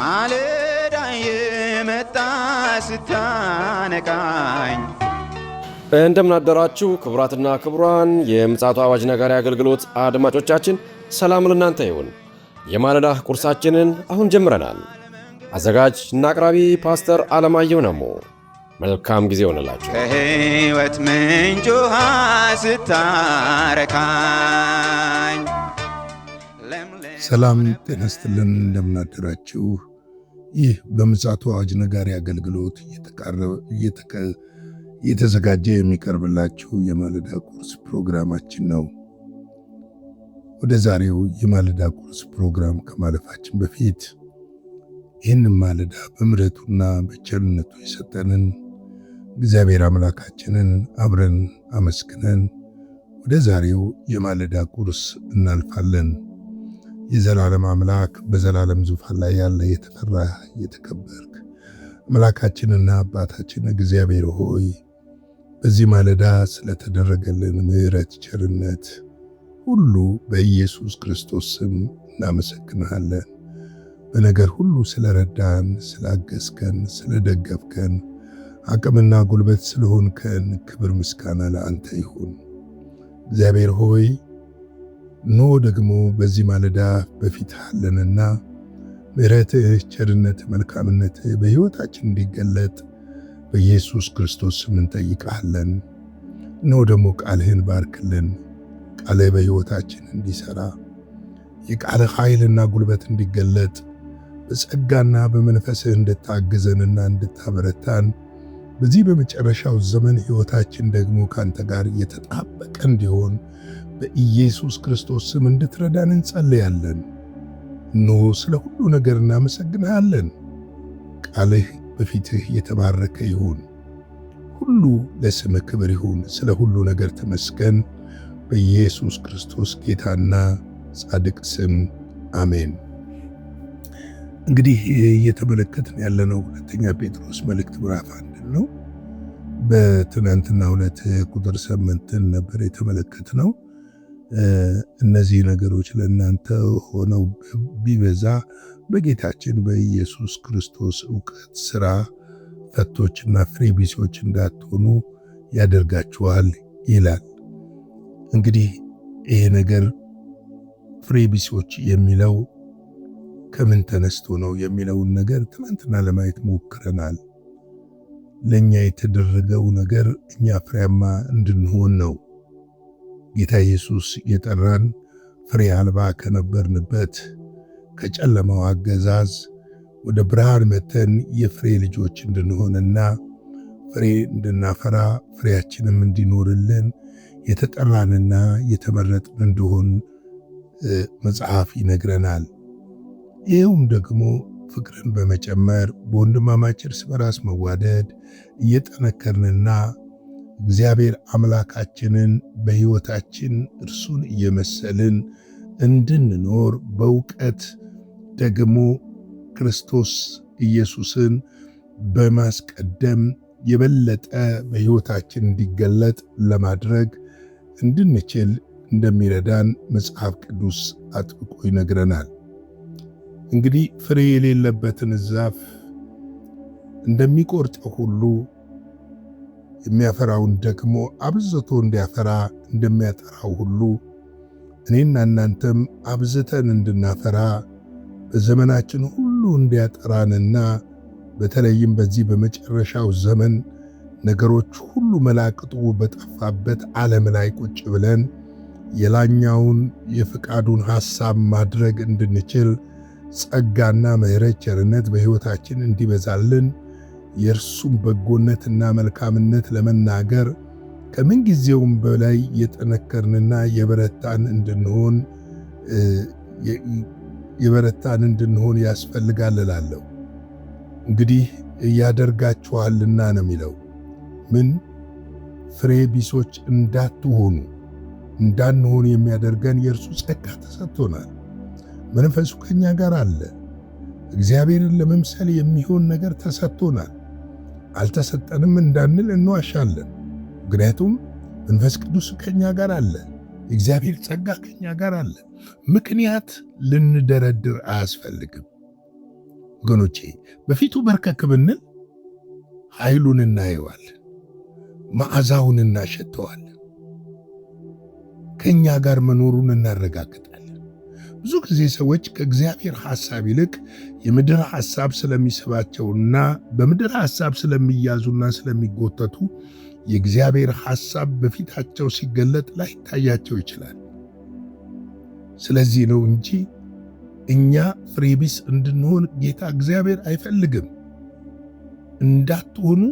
ማለዳ የመጣ ስታነቃኝ እንደምን አደራችሁ ክቡራትና ክቡራን የምፅዓቱ አዋጅ ነጋሪ አገልግሎት አድማጮቻችን፣ ሰላም ለእናንተ ይሁን። የማለዳ ቁርሳችንን አሁን ጀምረናል። አዘጋጅ እና አቅራቢ ፓስተር አለማየሁ ነሞ። መልካም ጊዜ ሆነላችሁ። ከሕይወት ምንጭ ውሃ ስታረካኝ ሰላም ጤና ይስጥልን። እንደምን አደራችሁ። ይህ በምፅዓቱ አዋጅ ነጋሪ አገልግሎት እየተዘጋጀ የሚቀርብላችሁ የማለዳ ቁርስ ፕሮግራማችን ነው። ወደ ዛሬው የማለዳ ቁርስ ፕሮግራም ከማለፋችን በፊት ይህንን ማለዳ በምሕረቱና በቸርነቱ የሰጠንን እግዚአብሔር አምላካችንን አብረን አመስግነን ወደ ዛሬው የማለዳ ቁርስ እናልፋለን። የዘላለም አምላክ በዘላለም ዙፋን ላይ ያለ የተፈራ የተከበርክ አምላካችንና አባታችን እግዚአብሔር ሆይ በዚህ ማለዳ ስለተደረገልን ምሕረት ቸርነት ሁሉ በኢየሱስ ክርስቶስ ስም እናመሰግንሃለን። በነገር ሁሉ ስለረዳን፣ ስላገዝከን፣ ስለደገፍከን፣ አቅምና ጉልበት ስለሆንከን ክብር ምስጋና ለአንተ ይሁን። እግዚአብሔር ሆይ ኖ ደግሞ በዚህ ማለዳ በፊት አለንና ምሕረትህ፣ ቸርነትህ፣ መልካምነትህ በሕይወታችን እንዲገለጥ በኢየሱስ ክርስቶስ ስም እንጠይቃለን። ኖ ደግሞ ቃልህን ባርክልን። ቃልህ በሕይወታችን እንዲሠራ የቃልህ ኃይልና ጉልበት እንዲገለጥ በጸጋና በመንፈስህ እንድታግዘንና እንድታበረታን በዚህ በመጨረሻው ዘመን ሕይወታችን ደግሞ ካንተ ጋር የተጣበቀ እንዲሆን በኢየሱስ ክርስቶስ ስም እንድትረዳን እንጸልያለን። ኖ ስለ ሁሉ ነገር እናመሰግንሃለን። ቃልህ በፊትህ የተባረከ ይሁን። ሁሉ ለስምህ ክብር ይሁን። ስለ ሁሉ ነገር ተመስገን። በኢየሱስ ክርስቶስ ጌታና ጻድቅ ስም አሜን። እንግዲህ እየተመለከትን ያለነው ሁለተኛ ጴጥሮስ መልእክት ምዕራፍ 1 ነው። በትናንትና 2 ቁጥር 8 ነበር የተመለከትነው። እነዚህ ነገሮች ለእናንተ ሆነው ቢበዛ በጌታችን በኢየሱስ ክርስቶስ ዕውቀት ሥራ ፈቶችና ፍሬ ቢሶች እንዳትሆኑ ያደርጋችኋል ይላል። እንግዲህ ይሄ ነገር ፍሬ ቢሶች የሚለው ከምን ተነስቶ ነው የሚለውን ነገር ትናንትና ለማየት ሞክረናል። ለእኛ የተደረገው ነገር እኛ ፍሬያማ እንድንሆን ነው። ጌታ ኢየሱስ የጠራን ፍሬ አልባ ከነበርንበት ከጨለማው አገዛዝ ወደ ብርሃን መተን የፍሬ ልጆች እንድንሆንና ፍሬ እንድናፈራ ፍሬያችንም እንዲኖርልን የተጠራንና የተመረጥን እንደሆን መጽሐፍ ይነግረናል። ይኸውም ደግሞ ፍቅርን በመጨመር በወንድማማች እርስ በራስ መዋደድ እየጠነከርንና እግዚአብሔር አምላካችንን በሕይወታችን እርሱን እየመሰልን እንድንኖር በእውቀት ደግሞ ክርስቶስ ኢየሱስን በማስቀደም የበለጠ በሕይወታችን እንዲገለጥ ለማድረግ እንድንችል እንደሚረዳን መጽሐፍ ቅዱስ አጥብቆ ይነግረናል። እንግዲህ ፍሬ የሌለበትን ዛፍ እንደሚቆርጠው ሁሉ የሚያፈራውን ደግሞ አብዝቶ እንዲያፈራ እንደሚያጠራው ሁሉ እኔና እናንተም አብዝተን እንድናፈራ በዘመናችን ሁሉ እንዲያጠራንና በተለይም በዚህ በመጨረሻው ዘመን ነገሮች ሁሉ መላቅጡ በጠፋበት ዓለም ላይ ቁጭ ብለን የላኛውን የፍቃዱን ሐሳብ ማድረግ እንድንችል ጸጋና ምሕረት ቸርነት በሕይወታችን እንዲበዛልን የእርሱም በጎነትና መልካምነት ለመናገር ከምን ጊዜውም በላይ የጠነከርንና የበረታን እንድንሆን ያስፈልጋል እላለሁ። እንግዲህ ያደርጋችኋልና ነው የሚለው። ምን ፍሬ ቢሶች እንዳንሆን የሚያደርገን የእርሱ ጸጋ ተሰጥቶናል። መንፈሱ ከኛ ጋር አለ። እግዚአብሔርን ለመምሰል የሚሆን ነገር ተሰጥቶናል። አልተሰጠንም እንዳንል እንዋሻለን። ምክንያቱም መንፈስ ቅዱስ ከኛ ጋር አለ። እግዚአብሔር ጸጋ ከኛ ጋር አለ። ምክንያት ልንደረድር አያስፈልግም። ወገኖቼ በፊቱ በርከክ ብንል ኃይሉን እናየዋለን፣ መዓዛውን እናሸተዋለን፣ ከእኛ ጋር መኖሩን እናረጋግጣለን። ብዙ ጊዜ ሰዎች ከእግዚአብሔር ሐሳብ ይልቅ የምድር ሐሳብ ስለሚስባቸውና በምድር ሐሳብ ስለሚያዙና ስለሚጎተቱ የእግዚአብሔር ሐሳብ በፊታቸው ሲገለጥ ላይታያቸው ይችላል። ስለዚህ ነው እንጂ እኛ ፍሬቢስ እንድንሆን ጌታ እግዚአብሔር አይፈልግም። እንዳትሆኑ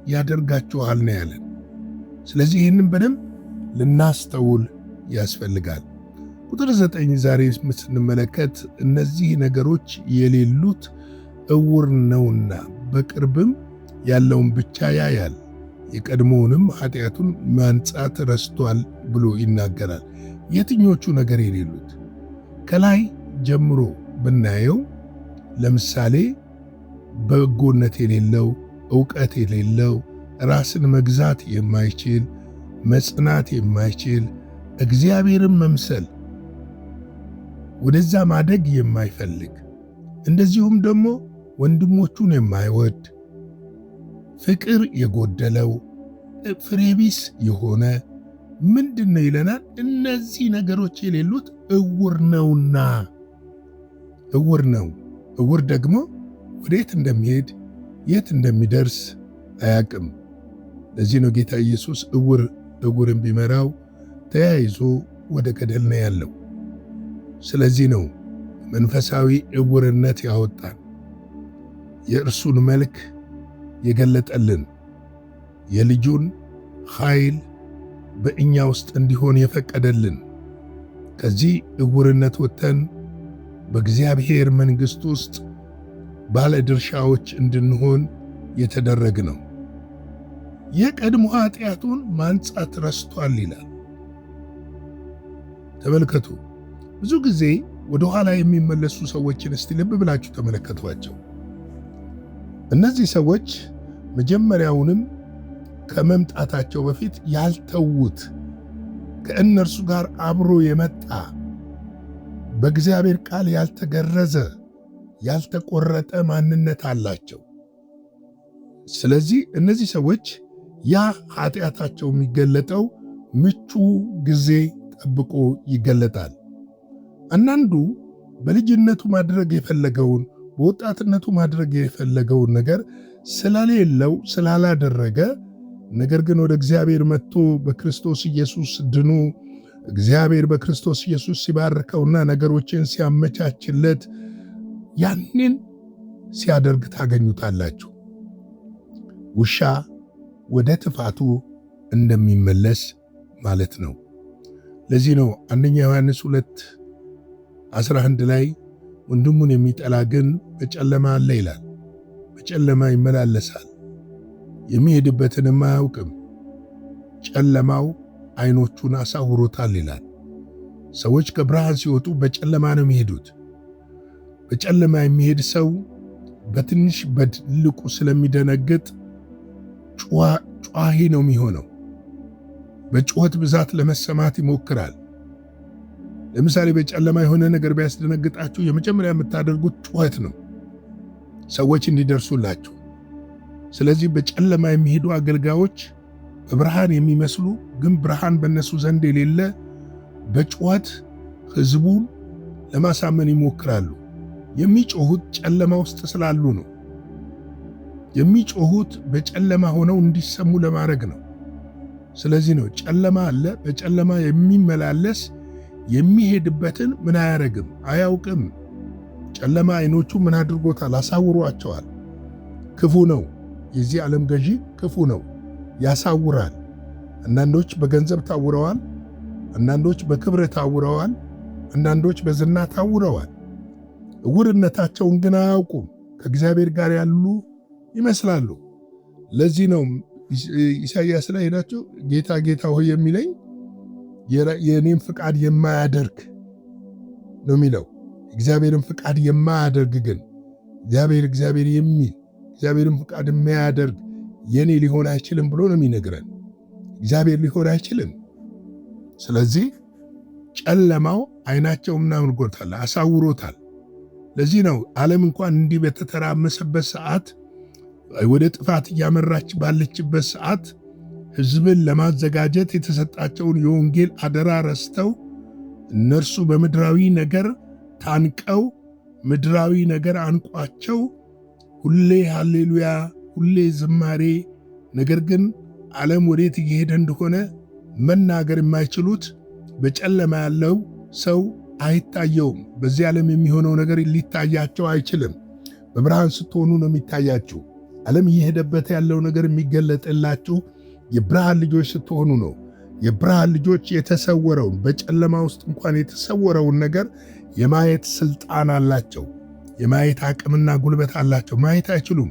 ያደርጋችኋል ነው ያለን። ስለዚህ ይህንን በደንብ ልናስተውል ያስፈልጋል። ቁጥር 9 ዛሬ ስንመለከት እነዚህ ነገሮች የሌሉት ዕውር ነውና በቅርብም ያለውን ብቻ ያያል፣ የቀድሞውንም ኃጢአቱን ማንጻት ረስቷል ብሎ ይናገራል። የትኞቹ ነገር የሌሉት? ከላይ ጀምሮ ብናየው ለምሳሌ በጎነት የሌለው፣ ዕውቀት የሌለው፣ ራስን መግዛት የማይችል፣ መጽናት የማይችል፣ እግዚአብሔርን መምሰል ወደዛ ማደግ የማይፈልግ፣ እንደዚሁም ደግሞ ወንድሞቹን የማይወድ፣ ፍቅር የጎደለው፣ ፍሬቢስ የሆነ ምንድነው ይለናል? እነዚህ ነገሮች የሌሉት ዕውር ነውና። ዕውር ነው። ዕውር ደግሞ ወዴት እንደሚሄድ የት እንደሚደርስ አያቅም። ለዚህ ነው ጌታ ኢየሱስ ዕውርን ቢመራው ተያይዞ ወደ ገደል ነው ያለው። ስለዚህ ነው መንፈሳዊ ዕውርነት ያወጣን፣ የእርሱን መልክ የገለጠልን፣ የልጁን ኃይል በእኛ ውስጥ እንዲሆን የፈቀደልን። ከዚህ ዕውርነት ወጥተን በእግዚአብሔር መንግሥት ውስጥ ባለ ድርሻዎች እንድንሆን የተደረግ ነው። የቀድሞ ኃጢአቱን ማንጻት ረስቷል ይላል። ተመልከቱ። ብዙ ጊዜ ወደ ኋላ የሚመለሱ ሰዎችን እስቲ ልብ ብላችሁ ተመለከቷቸው። እነዚህ ሰዎች መጀመሪያውንም ከመምጣታቸው በፊት ያልተዉት ከእነርሱ ጋር አብሮ የመጣ በእግዚአብሔር ቃል ያልተገረዘ ያልተቆረጠ ማንነት አላቸው። ስለዚህ እነዚህ ሰዎች ያ ኃጢአታቸው የሚገለጠው ምቹ ጊዜ ጠብቆ ይገለጣል። አንዳንዱ በልጅነቱ ማድረግ የፈለገውን በወጣትነቱ ማድረግ የፈለገውን ነገር ስለሌለው ስላላደረገ፣ ነገር ግን ወደ እግዚአብሔር መጥቶ በክርስቶስ ኢየሱስ ድኑ እግዚአብሔር በክርስቶስ ኢየሱስ ሲባርከውና ነገሮችን ሲያመቻችለት ያንን ሲያደርግ ታገኙታላችሁ። ውሻ ወደ ትፋቱ እንደሚመለስ ማለት ነው። ለዚህ ነው አንደኛ ዮሐንስ 2:11 ላይ ወንድሙን የሚጠላ ግን በጨለማ አለ ይላል። በጨለማ ይመላለሳል፣ የሚሄድበትንም አያውቅም፣ ጨለማው ዓይኖቹን አሳውሮታል ይላል። ሰዎች ከብርሃን ሲወጡ በጨለማ ነው የሚሄዱት። በጨለማ የሚሄድ ሰው በትንሽ በትልቁ ስለሚደነግጥ ጨዋሂ ነው የሚሆነው። በጩኸት ብዛት ለመሰማት ይሞክራል። ለምሳሌ በጨለማ የሆነ ነገር ቢያስደነግጣችሁ የመጀመሪያ የምታደርጉት ጩኸት ነው፣ ሰዎች እንዲደርሱላችሁ። ስለዚህ በጨለማ የሚሄዱ አገልጋዮች በብርሃን የሚመስሉ ግን ብርሃን በእነሱ ዘንድ የሌለ በጩኸት ሕዝቡን ለማሳመን ይሞክራሉ። የሚጮሁት ጨለማ ውስጥ ስላሉ ነው። የሚጮሁት በጨለማ ሆነው እንዲሰሙ ለማድረግ ነው። ስለዚህ ነው ጨለማ አለ። በጨለማ የሚመላለስ የሚሄድበትን ምን አያረግም፣ አያውቅም። ጨለማ ዓይኖቹ ምን አድርጎታል? አሳውሯቸዋል። ክፉ ነው። የዚህ ዓለም ገዢ ክፉ ነው፣ ያሳውራል። አንዳንዶች በገንዘብ ታውረዋል፣ አንዳንዶች በክብር ታውረዋል፣ አንዳንዶች በዝና ታውረዋል። ዕውርነታቸውን ግን አያውቁም። ከእግዚአብሔር ጋር ያሉ ይመስላሉ። ለዚህ ነው ኢሳይያስ ላይ ሄዳችሁ ጌታ ጌታ ሆይ የሚለኝ የእኔም ፍቃድ የማያደርግ ነው የሚለው። እግዚአብሔርን ፍቃድ የማያደርግ ግን እግዚአብሔር የሚል እግዚአብሔርን ፍቃድ የማያደርግ የኔ ሊሆን አይችልም ብሎ ነው የሚነግረን። እግዚአብሔር ሊሆን አይችልም። ስለዚህ ጨለማው ዓይናቸው ምናምን ጎድታል፣ አሳውሮታል። ለዚህ ነው ዓለም እንኳን እንዲህ በተተራመሰበት ሰዓት፣ ወደ ጥፋት እያመራች ባለችበት ሰዓት ሕዝብን ለማዘጋጀት የተሰጣቸውን የወንጌል አደራ ረስተው እነርሱ በምድራዊ ነገር ታንቀው ምድራዊ ነገር አንቋቸው ሁሌ ሃሌሉያ፣ ሁሌ ዝማሬ፣ ነገር ግን ዓለም ወዴት እየሄደ እንደሆነ መናገር የማይችሉት በጨለማ ያለው ሰው አይታየውም። በዚህ ዓለም የሚሆነው ነገር ሊታያቸው አይችልም። በብርሃን ስትሆኑ ነው የሚታያችሁ። ዓለም እየሄደበት ያለው ነገር የሚገለጥላችሁ የብርሃን ልጆች ስትሆኑ ነው። የብርሃን ልጆች የተሰወረውን በጨለማ ውስጥ እንኳን የተሰወረውን ነገር የማየት ስልጣን አላቸው። የማየት አቅምና ጉልበት አላቸው። ማየት አይችሉም።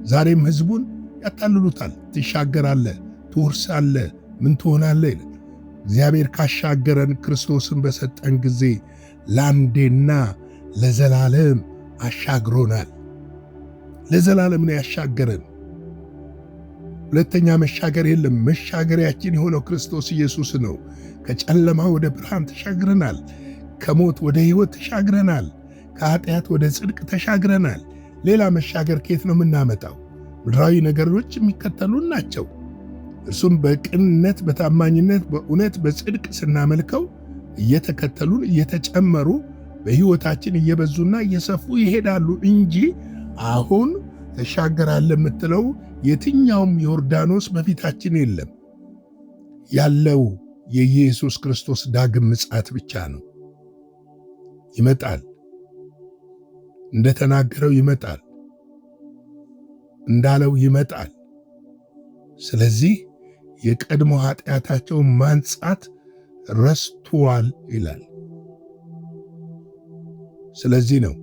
ዛሬም ሕዝቡን ያታልሉታል። ትሻገራለህ፣ ትወርሳለህ፣ ምን ትሆናለህ ይላል። እግዚአብሔር ካሻገረን ክርስቶስን በሰጠን ጊዜ ለአንዴና ለዘላለም አሻግሮናል። ለዘላለም ነው ያሻገረን። ሁለተኛ መሻገር የለም። መሻገሪያችን የሆነው ክርስቶስ ኢየሱስ ነው። ከጨለማ ወደ ብርሃን ተሻግረናል። ከሞት ወደ ሕይወት ተሻግረናል። ከኃጢአት ወደ ጽድቅ ተሻግረናል። ሌላ መሻገር ከየት ነው የምናመጣው? ምድራዊ ነገሮች የሚከተሉን ናቸው። እርሱም በቅንነት፣ በታማኝነት፣ በእውነት፣ በጽድቅ ስናመልከው እየተከተሉን እየተጨመሩ በሕይወታችን እየበዙና እየሰፉ ይሄዳሉ እንጂ አሁን ተሻገራለ የምትለው የትኛውም ዮርዳኖስ በፊታችን የለም። ያለው የኢየሱስ ክርስቶስ ዳግም ምጽአት ብቻ ነው። ይመጣል፣ እንደተናገረው ይመጣል፣ እንዳለው ይመጣል። ስለዚህ የቀድሞ ኃጢአታቸውን ማንጻት ረስቷል ይላል። ስለዚህ ነው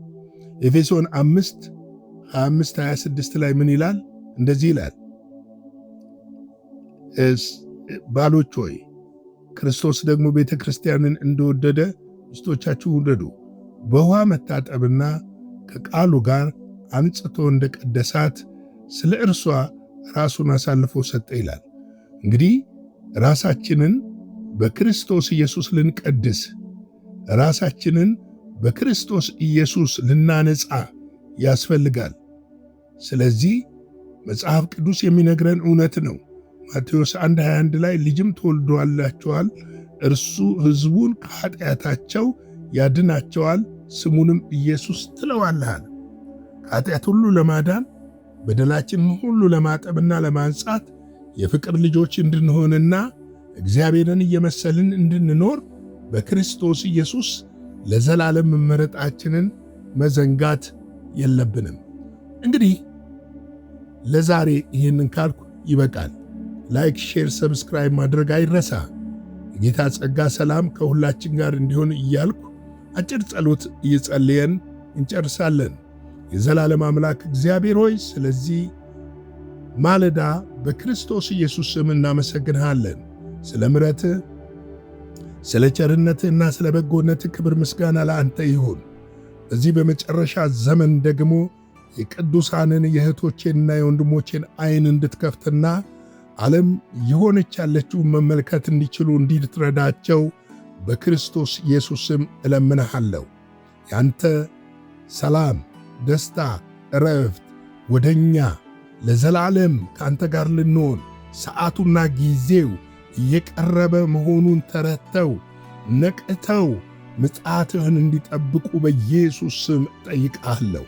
ኤፌሶን 5:25-26 ላይ ምን ይላል? እንደዚህ ይላል፣ ባሎች ሆይ ክርስቶስ ደግሞ ቤተ ክርስቲያንን እንደወደደ ሚስቶቻችሁ ውደዱ፣ በውሃ መታጠብና ከቃሉ ጋር አንጽቶ እንደቀደሳት ስለ እርሷ ራሱን አሳልፎ ሰጠ ይላል። እንግዲህ ራሳችንን በክርስቶስ ኢየሱስ ልንቀድስ፣ ራሳችንን በክርስቶስ ኢየሱስ ልናነጻ ያስፈልጋል። ስለዚህ መጽሐፍ ቅዱስ የሚነግረን እውነት ነው። ማቴዎስ 1:21 ላይ ልጅም ተወልዶላቸዋል፣ እርሱ ሕዝቡን ከኃጢአታቸው ያድናቸዋል፣ ስሙንም ኢየሱስ ትለዋለሃል። ከኃጢአት ሁሉ ለማዳን በደላችንን ሁሉ ለማጠብና ለማንጻት የፍቅር ልጆች እንድንሆንና እግዚአብሔርን እየመሰልን እንድንኖር በክርስቶስ ኢየሱስ ለዘላለም መመረጣችንን መዘንጋት የለብንም። እንግዲህ ለዛሬ ይህንን ካልኩ ይበቃል። ላይክ፣ ሼር፣ ሰብስክራይብ ማድረግ አይረሳ። የጌታ ጸጋ ሰላም ከሁላችን ጋር እንዲሆን እያልኩ አጭር ጸሎት እየጸለየን እንጨርሳለን። የዘላለም አምላክ እግዚአብሔር ሆይ ስለዚህ ማለዳ በክርስቶስ ኢየሱስ ስም እናመሰግንሃለን። ስለ ምሕረትህ፣ ስለ ቸርነትህና ስለ በጎነትህ ክብር ምስጋና ለአንተ ይሁን። በዚህ በመጨረሻ ዘመን ደግሞ የቅዱሳንን የእህቶቼንና የወንድሞቼን ዓይን እንድትከፍትና ዓለም የሆነች ያለችውን መመልከት እንዲችሉ እንድትረዳቸው በክርስቶስ ኢየሱስ ስም እለምንሃለሁ። ያንተ ሰላም፣ ደስታ፣ ዕረፍት ወደኛ ለዘላለም ከአንተ ጋር ልንሆን ሰዓቱና ጊዜው እየቀረበ መሆኑን ተረድተው ነቅተው ምጽአትህን እንዲጠብቁ በኢየሱስ ስም ጠይቃለሁ።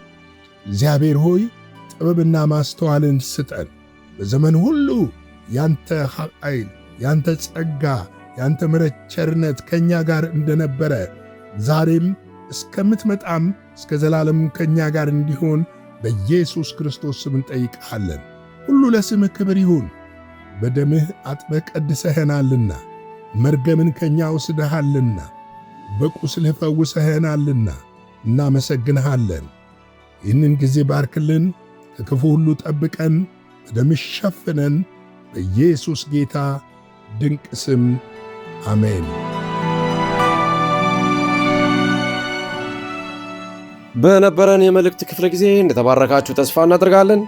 እግዚአብሔር ሆይ ጥበብና ማስተዋልን ስጠን። በዘመን ሁሉ ያንተ ኃይል፣ ያንተ ጸጋ፣ ያንተ ምሕረት፣ ቸርነት ከእኛ ጋር እንደነበረ ዛሬም እስከምትመጣም እስከ ዘላለም ከእኛ ጋር እንዲሆን በኢየሱስ ክርስቶስ ስም እንጠይቅሃለን። ሁሉ ለስምህ ክብር ይሁን። በደምህ አጥበህ ቀድሰኸናልና፣ መርገምን ከእኛ ወስደሃልና፣ በቁስልህ ፈውሰኸናልና እናመሰግንሃለን። ይህንን ጊዜ ባርክልን፣ ከክፉ ሁሉ ጠብቀን፣ በደምህ ሸፍነን፣ በኢየሱስ ጌታ ድንቅ ስም አሜን። በነበረን የመልእክት ክፍለ ጊዜ እንደተባረካችሁ ተስፋ እናደርጋለን።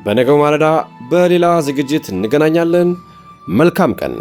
በነገው ማለዳ በሌላ ዝግጅት እንገናኛለን። መልካም ቀን።